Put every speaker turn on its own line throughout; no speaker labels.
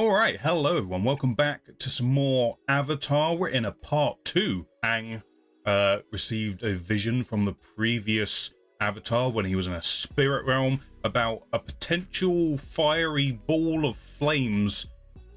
All right, hello and welcome back to some more Avatar. We're in a part 2. Aang received a vision from the previous Avatar when he was in a spirit realm about a potential fiery ball of flames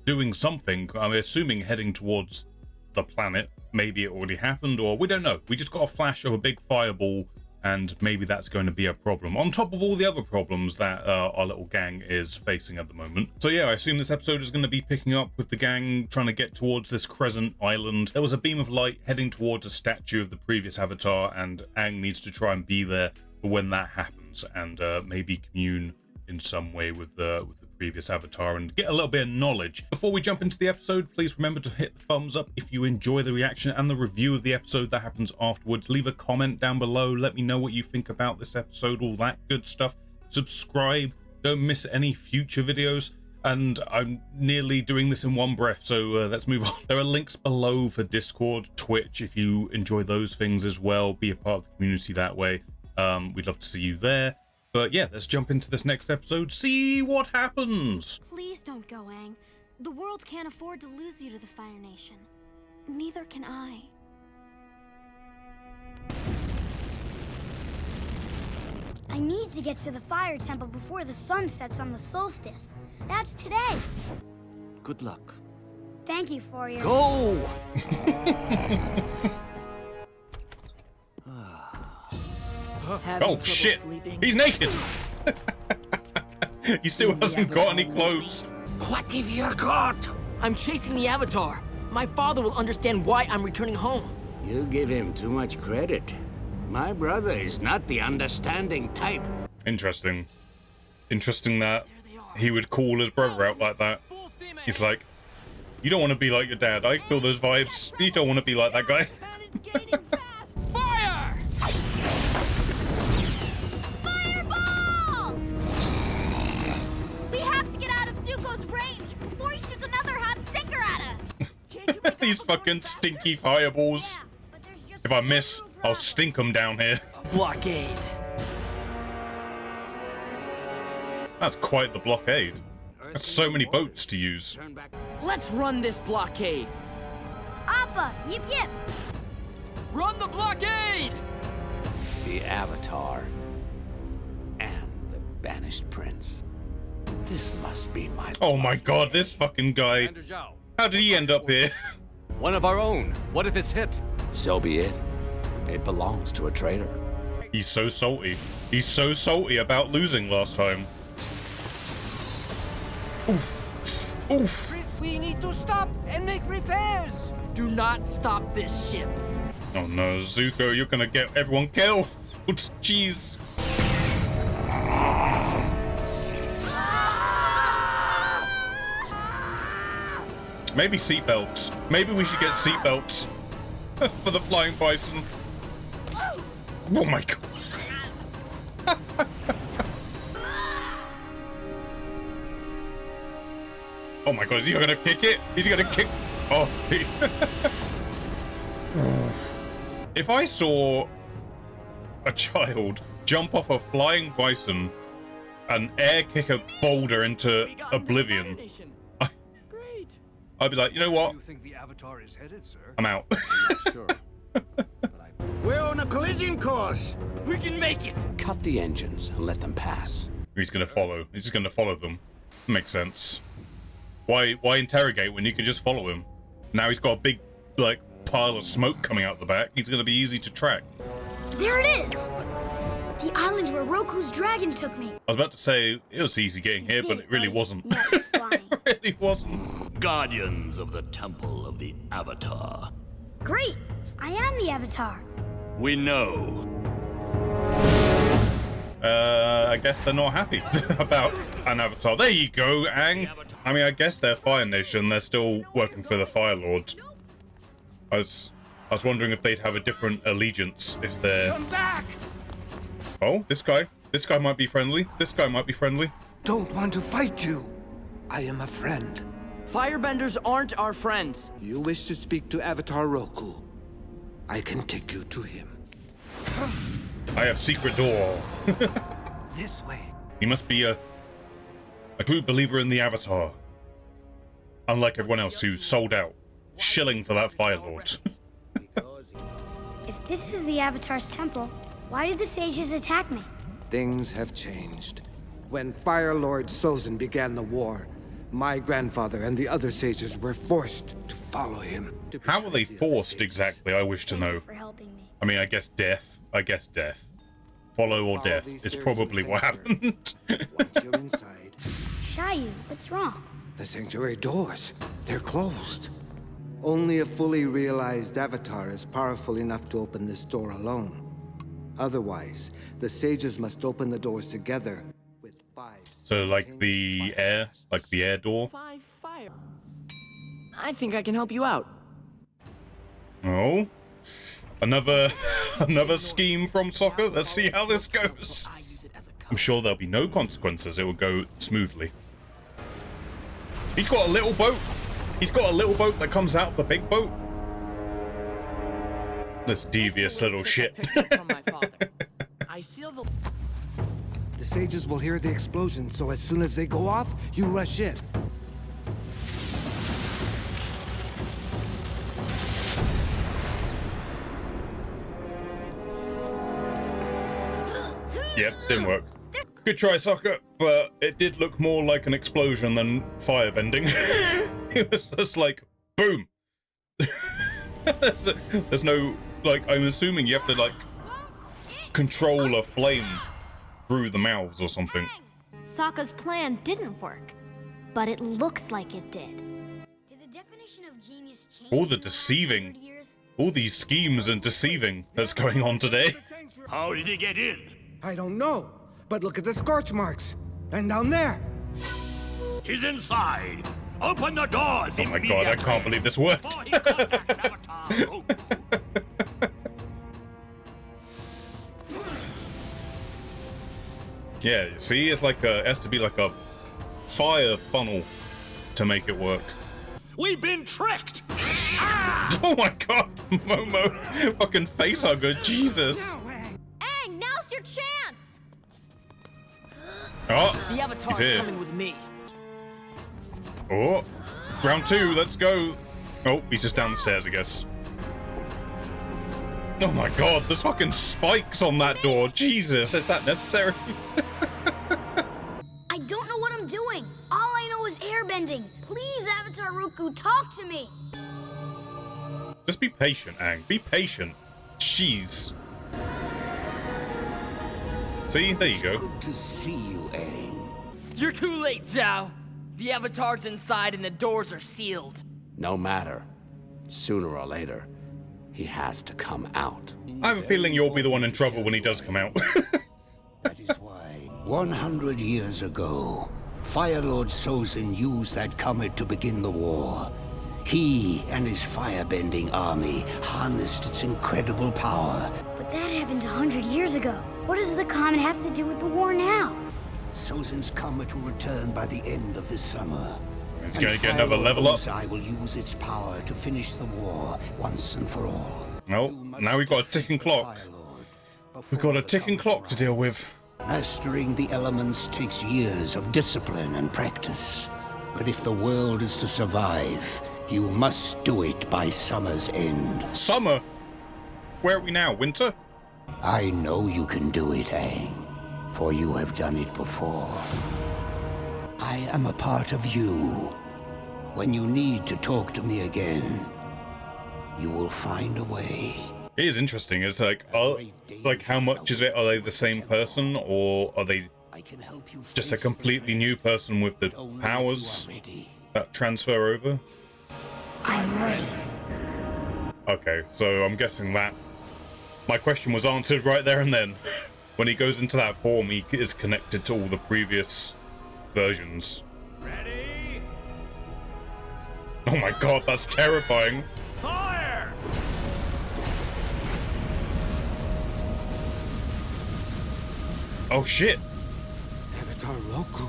doing something. I'm assuming heading towards the planet. Maybe it already happened, or we don't know. We just got a flash of a big fireball, and maybe that's going to be a problem on top of all the other problems that our little gang is facing at the moment. So yeah, I assume this episode is going to be picking up with the gang trying to get towards this crescent island. There was a beam of light heading towards a statue of the previous Avatar, and Aang needs to try and be there for when that happens, and maybe commune in some way with the previous Avatar and get a little bit of knowledge. Before we jump into the episode, please remember to hit the thumbs up if you enjoy the reaction and the review of the episode that happens afterwards. Leave a comment down below, let me know what you think about this episode, all that good stuff. Subscribe, don't miss any future videos, and I'm nearly doing this in one breath, so let's move on. There are links below for Discord, Twitch, if you enjoy those things as well. Be a part of the community that way. We'd love to see you there. But yeah, let's jump into this next episode, see what happens.
Please don't go, Aang. The world can't afford to lose you to the Fire Nation. Neither can I.
I need to get to the Fire Temple before the sun sets on the solstice. That's today.
Good luck.
Thank you for your...
Go!
Oh shit, he's naked! He still hasn't got any clothes.
What have you got?
I'm chasing the Avatar. My father will understand why I'm returning home.
You give him too much credit. My brother is not the understanding type.
Interesting. Interesting that he would call his brother out like that. He's like, you don't want to be like your dad. I feel those vibes. You don't want to be like that guy.
Fire!
Fireball! We have to get out of Zuko's range before he shoots another hot stinker at us.
These fucking stinky fireballs. If I miss, I'll stink them down here.
Blockade.
That's quite the blockade. That's so many boats to use.
Let's run this blockade.
Appa, yip yip.
Run the blockade!
The Avatar and the Banished Prince. This must be my...
Oh my god, this fucking guy. How did he end up here?
One of our own. What if it's hit?
So be it. It belongs to a traitor.
He's so salty. He's so salty about losing last time. Oof. Oof.
We need to stop and make repairs. Do not stop this ship.
Oh no, Zuko, you're gonna get everyone killed. Jeez. Maybe seatbelts. Maybe we should get seatbelts for the flying bison. Oh my god. Oh my god, is he gonna kick it? He's gonna kick. Oh. If I saw a child jump off a flying bison and air kick a boulder into oblivion, I'd be like, you know what?
You think the Avatar is headed, sir?
I'm out.
I'm not sure. We're on a collision course.
We can make it.
Cut the engines and let them pass.
He's gonna follow. He's just gonna follow them. Makes sense. Why interrogate when you can just follow him? Now he's got a big, like, pile of smoke coming out the back. He's gonna be easy to track.
There it is. The island where Roku's dragon took me.
I was about to say it was easy getting here, but it really wasn't.
No, it's flying.
It really wasn't.
Guardians of the Temple of the Avatar.
Great. I am the Avatar.
We know.
I guess they're not happy about an Avatar. There you go, Aang. I mean, I guess they're Fire Nation. They're still working for the Fire Lord. I was wondering if they'd have a different allegiance if they're...
Come back!
Oh, this guy. This guy might be friendly. This guy might be friendly.
Don't want to fight you. I am a friend.
Firebenders aren't our friends.
You wish to speak to Avatar Roku. I can take you to him.
I have secret door.
This way.
He must be a true believer in the Avatar. Unlike everyone else who sold out, shilling for that Fire Lord.
If this is the Avatar's temple, why did the sages attack me?
Things have changed. When Fire Lord Sozin began the war, my grandfather and the other sages were forced to follow him.
How were they forced exactly? I wish to know.
For helping me.
I mean, I guess death. Follow or death is probably what happened.
Once you're inside,
Shayu, what's wrong?
the sanctuary doors, they're closed. Only a fully realized Avatar is powerful enough to open this door alone. Otherwise, the sages must open the doors together with 5.
So like the air door.
5 fire. I think I can help you out.
Oh, another scheme from Sokka. Let's see how this goes. I'm sure there'll be no consequences. It will go smoothly. He's got a little boat. He's got a little boat that comes out of the big boat. This devious little shit.
I seal the...
The sages will hear the explosion, so as soon as they go off, you rush in.
Yep, didn't work. Good try, Sokka, but it did look more like an explosion than firebending. It was just like, boom. There's no, like, I'm assuming you have to, like, control a flame through the mouths or something.
Sokka's plan didn't work, but it looks like it did.
Did the definition of genius change?
All the deceiving, all these schemes and deceiving that's going on today.
How did he get in?
I don't know, but look at the scorch marks. And down there.
He's inside. Open the doors.
Oh my god, I can't believe this worked. Yeah, see, it's like it has to be like a fire funnel to make it work.
We've been tricked.
Oh my god, Momo, fucking facehugger, Jesus.
Aang, now's your chance!
Oh,
The Avatar's
he's here.
coming with me.
Oh, round 2, let's go. Oh, he's just down the stairs, I guess. Oh my god, there's fucking spikes on that door. Jesus, is that necessary?
I don't know what I'm doing. All I know is airbending. Please, Avatar Roku, talk to me.
Just be patient, Aang. Be patient. Jeez. See, there you go.
Good to see you, Aang.
You're too late, Zhao. The Avatar's inside and the doors are sealed.
No matter. Sooner or later, he has to come out.
I have a feeling you'll be the one in trouble when he does come out.
That is why 100 years ago, Fire Lord Sozin used that comet to begin the war. He and his firebending army harnessed its incredible power.
But that happened 100 years ago. What does the comet have to do with the war now?
Sozin's comet will return by the end of this summer.
He's gonna get another level up.
I will use its power to finish the war once and for all.
Nope, now we've got a ticking clock. We've got a ticking clock to deal with.
Mastering the elements takes years of discipline and practice. But if the world is to survive, you must do it by summer's end.
Summer? Where are we now? Winter?
I know you can do it, Aang, for you have done it before. I am a part of you. When you need to talk to me again, you will find a way.
It is interesting. It's like, like how much is it? Are they the same person, or are they just a completely new person with the powers that transfer over?
I'm ready.
Okay, so I'm guessing that my question was answered right there and then. When he goes into that form, he is connected to all the previous versions.
Ready?
Oh my god, that's terrifying.
Fire!
Oh shit.
Avatar Roku.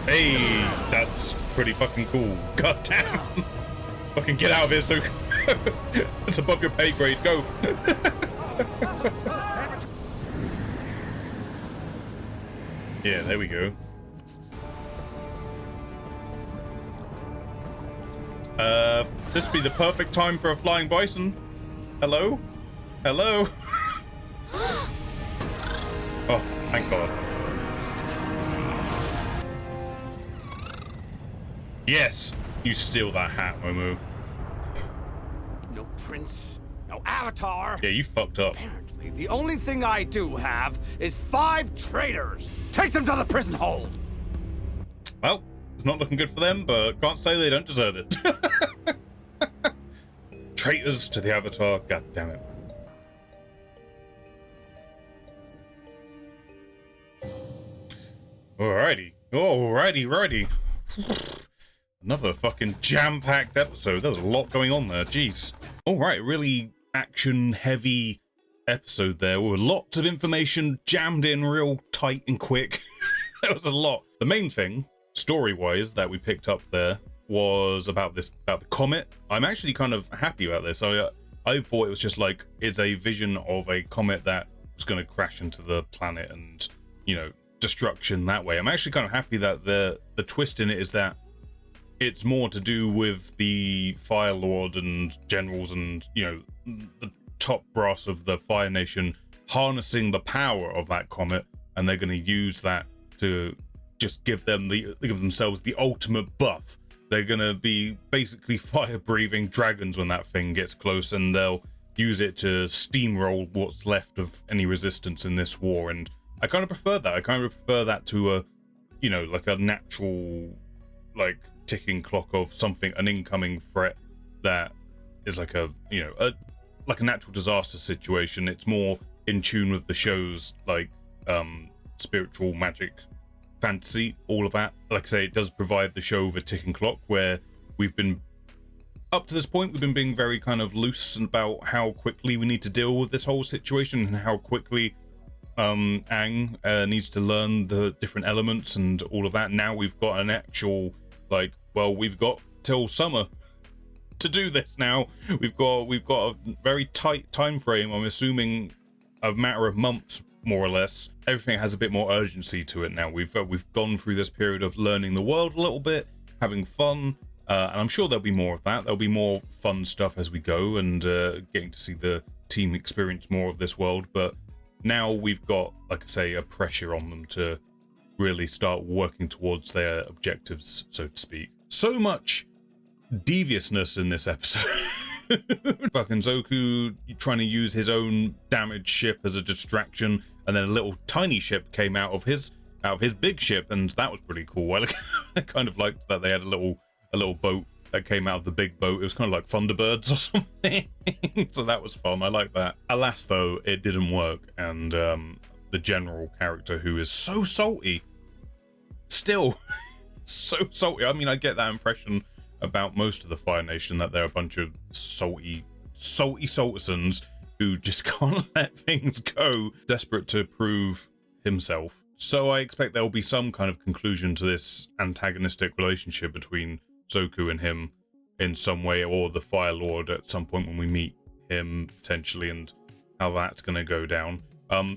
Hey, that's pretty fucking cool. God damn. Fucking get out of here, so it's above your pay grade. Go. Yeah, there we go. This would be the perfect time for a flying bison. Hello? Hello? Oh, thank God. Yes! You steal that hat, Momo.
No prince, no avatar.
Yeah, you fucked up.
Apparently, the only thing I do have is 5 traitors. Take them to the prison hold.
Well, it's not looking good for them, but can't say they don't deserve it. Traitors to the Avatar, god damn it. Alrighty. Another fucking jam-packed episode. There was a lot going on there, jeez. Alright, really action-heavy episode there with lots of information jammed in real tight and quick. There was a lot. The main thing, story-wise, that we picked up there was about the comet. I'm actually kind of happy about this. I thought it was just like, it's a vision of a comet that was going to crash into the planet and, you know, destruction that way. I'm actually kind of happy that the twist in it is that it's more to do with the Fire Lord and generals and, you know, the top brass of the Fire Nation harnessing the power of that comet, and they're going to use that to just give themselves the ultimate buff. They're going to be basically fire-breathing dragons when that thing gets close, and they'll use it to steamroll what's left of any resistance in this war. And I kind of prefer that. I kind of prefer that to a, you know, like a natural, like, ticking clock of something, an incoming threat that is like a, you know, like a natural disaster situation. It's more in tune with the show's, like, spiritual magic, fantasy, all of that. Like I say, it does provide the show with a ticking clock where we've been, up to this point, we've been being very kind of loose about how quickly we need to deal with this whole situation and how quickly Aang needs to learn the different elements and all of that. Now we've got an actual, like, well, we've got till summer to do this now. We've got a very tight time frame. I'm assuming a matter of months, more or less. Everything has a bit more urgency to it now. We've gone through this period of learning the world a little bit, having fun, and I'm sure there'll be more of that. There'll be more fun stuff as we go, and getting to see the team experience more of this world. But now we've got, like I say, a pressure on them to really start working towards their objectives, so to speak. So much deviousness in this episode. Fucking Zoku trying to use his own damaged ship as a distraction, and then a little tiny ship came out of his big ship, and that was pretty cool. I kind of liked that they had a little boat that came out of the big boat. It was kind of like Thunderbirds or something. So that was fun. I like that. Alas, though, it didn't work, and the general character, who is so salty, still so salty. I mean, I get that impression about most of the Fire Nation, that they're a bunch of salty saltisons who just can't let things go, desperate to prove himself. So I expect there will be some kind of conclusion to this antagonistic relationship between Zoku and him in some way, or the Fire Lord at some point when we meet him potentially, and how that's going to go down.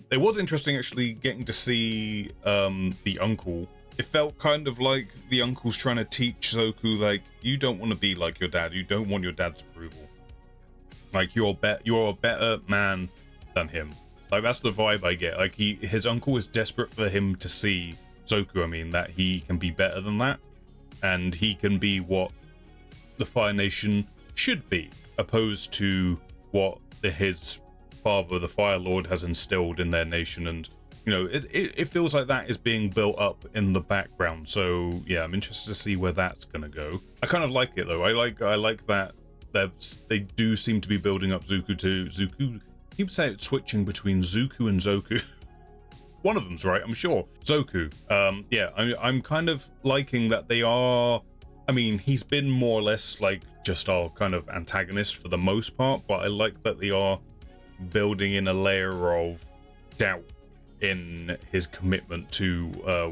It was interesting actually getting to see the uncle. It felt kind of like the uncle's trying to teach Zoku, like, you don't want to be like your dad. You don't want your dad's approval. Like, you're a better man than him. Like, that's the vibe I get. Like, his uncle is desperate for him to see, Zoku, I mean, that he can be better than that. And he can be what the Fire Nation should be, opposed to what his father, the Fire Lord, has instilled in their nation. And, you know, it feels like that is being built up in the background. So yeah, I'm interested to see where that's gonna go. I kind of like it though. I like that they do seem to be building up Zuku. I keep saying it's switching between Zuku and Zoku. One of them's right, I'm sure. Zoku. Yeah, I'm kind of liking that they are. I mean, he's been more or less like just our kind of antagonist for the most part, but I like that they are building in a layer of doubt in his commitment to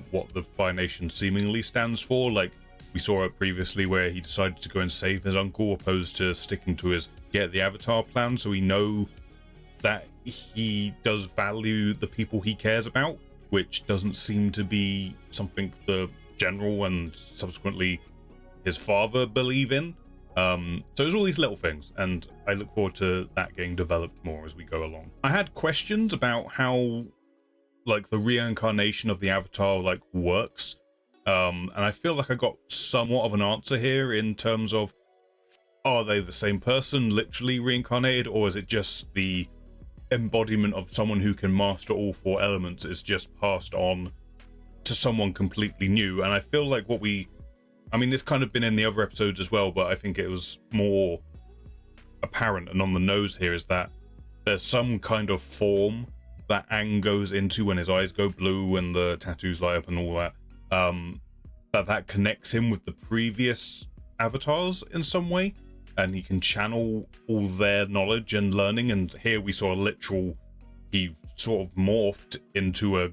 what the Fire Nation seemingly stands for. Like, we saw it previously where he decided to go and save his uncle, opposed to sticking to his get the Avatar plan. So we know that he does value the people he cares about, which doesn't seem to be something the general and subsequently his father believe in. So there's all these little things, and I look forward to that getting developed more as we go along. I had questions about how like the reincarnation of the Avatar like works, and I feel like I got somewhat of an answer here in terms of, are they the same person literally reincarnated, or is it just the embodiment of someone who can master all four elements is just passed on to someone completely new? And I feel like I mean, it's kind of been in the other episodes as well, but I think it was more apparent and on the nose here is that there's some kind of form that Aang goes into when his eyes go blue and the tattoos light up and all that, that connects him with the previous avatars in some way, and he can channel all their knowledge and learning. And here we saw he sort of morphed into a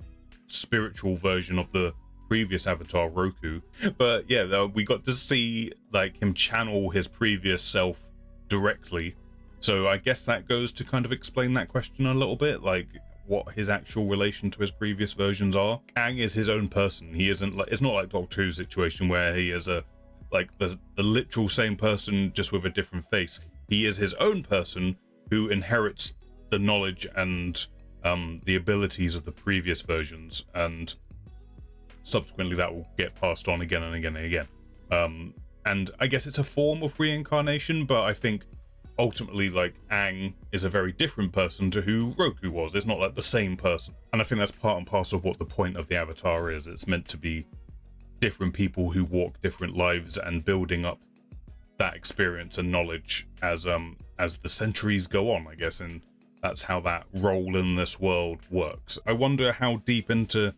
spiritual version of the previous avatar, Roku. But yeah, we got to see like him channel his previous self directly, so I guess that goes to kind of explain that question a little bit, like what his actual relation to his previous versions are. Aang is his own person. He isn't like, it's not like Doctor Who's situation where he is the literal same person just with a different face. He is his own person who inherits the knowledge and the abilities of the previous versions, and subsequently that will get passed on again and again and again. And I guess it's a form of reincarnation, but I think ultimately like Aang is a very different person to who Roku was. It's not like the same person, and I think that's part and parcel of what the point of the Avatar is. It's meant to be different people who walk different lives and building up that experience and knowledge as the centuries go on, I guess, and that's how that role in this world works. I wonder how deep into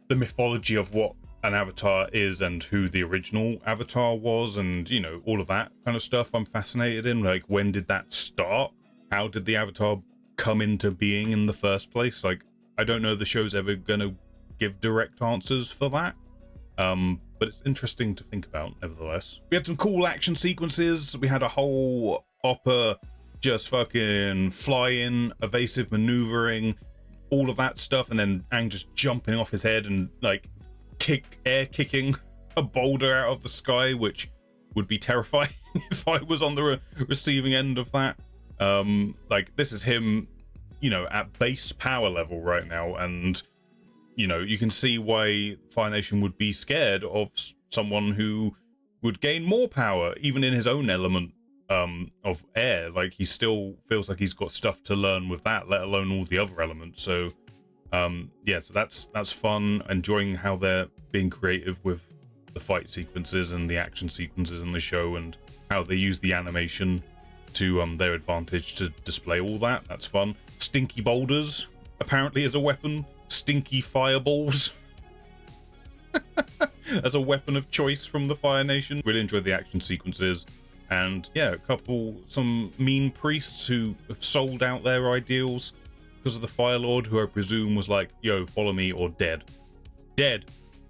the mythology of what an avatar is and who the original avatar was, and you know, all of that kind of stuff I'm fascinated in. Like, when did that start? How did the avatar come into being in the first place? Like, I don't know the show's ever gonna give direct answers for that, but it's interesting to think about nevertheless. We had some cool action sequences. We had a whole Oppa just fucking flying, evasive maneuvering, all of that stuff, and then Aang just jumping off his head and like air kicking a boulder out of the sky, which would be terrifying if I was on the receiving end of that. Like, this is him, you know, at base power level right now, and you know, you can see why Fire Nation would be scared of someone who would gain more power, even in his own element of air. Like, he still feels like he's got stuff to learn with that, let alone all the other elements. So yeah, so that's fun. Enjoying how they're being creative with the fight sequences and the action sequences in the show, and how they use the animation to their advantage to display all that. That's fun. Stinky boulders apparently as a weapon. Stinky fireballs as a weapon of choice from the Fire Nation. Really enjoyed the action sequences. And yeah, some mean priests who have sold out their ideals because of the Fire Lord, who I presume was like, yo, follow me or dead.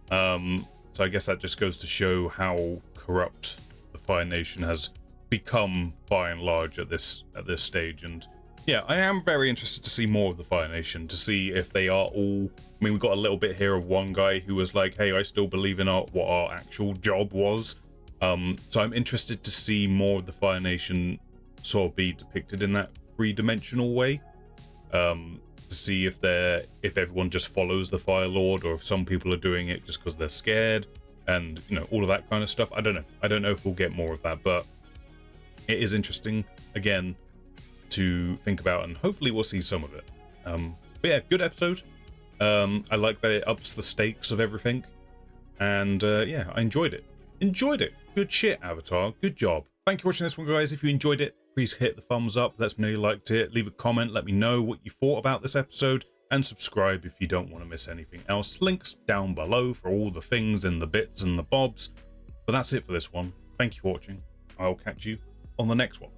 So I guess that just goes to show how corrupt the Fire Nation has become by and large at this stage. And yeah, I am very interested to see more of the Fire Nation, to see if they are all, I mean, we got a little bit here of one guy who was like, hey, I still believe in what our actual job was. So I'm interested to see more of the Fire Nation sort of be depicted in that three-dimensional way, to see if everyone just follows the Fire Lord, or if some people are doing it just because they're scared, and you know, all of that kind of stuff. I don't know if we'll get more of that, but it is interesting again to think about, and hopefully we'll see some of it. But yeah, good episode. I like that it ups the stakes of everything, and yeah, I enjoyed it. Good shit, Avatar. Good job. Thank you for watching this one, guys. If you enjoyed it, please hit the thumbs up. Let me know you liked it. Leave a comment. Let me know what you thought about this episode. And subscribe if you don't want to miss anything else. Links down below for all the things and the bits and the bobs. But that's it for this one. Thank you for watching. I'll catch you on the next one.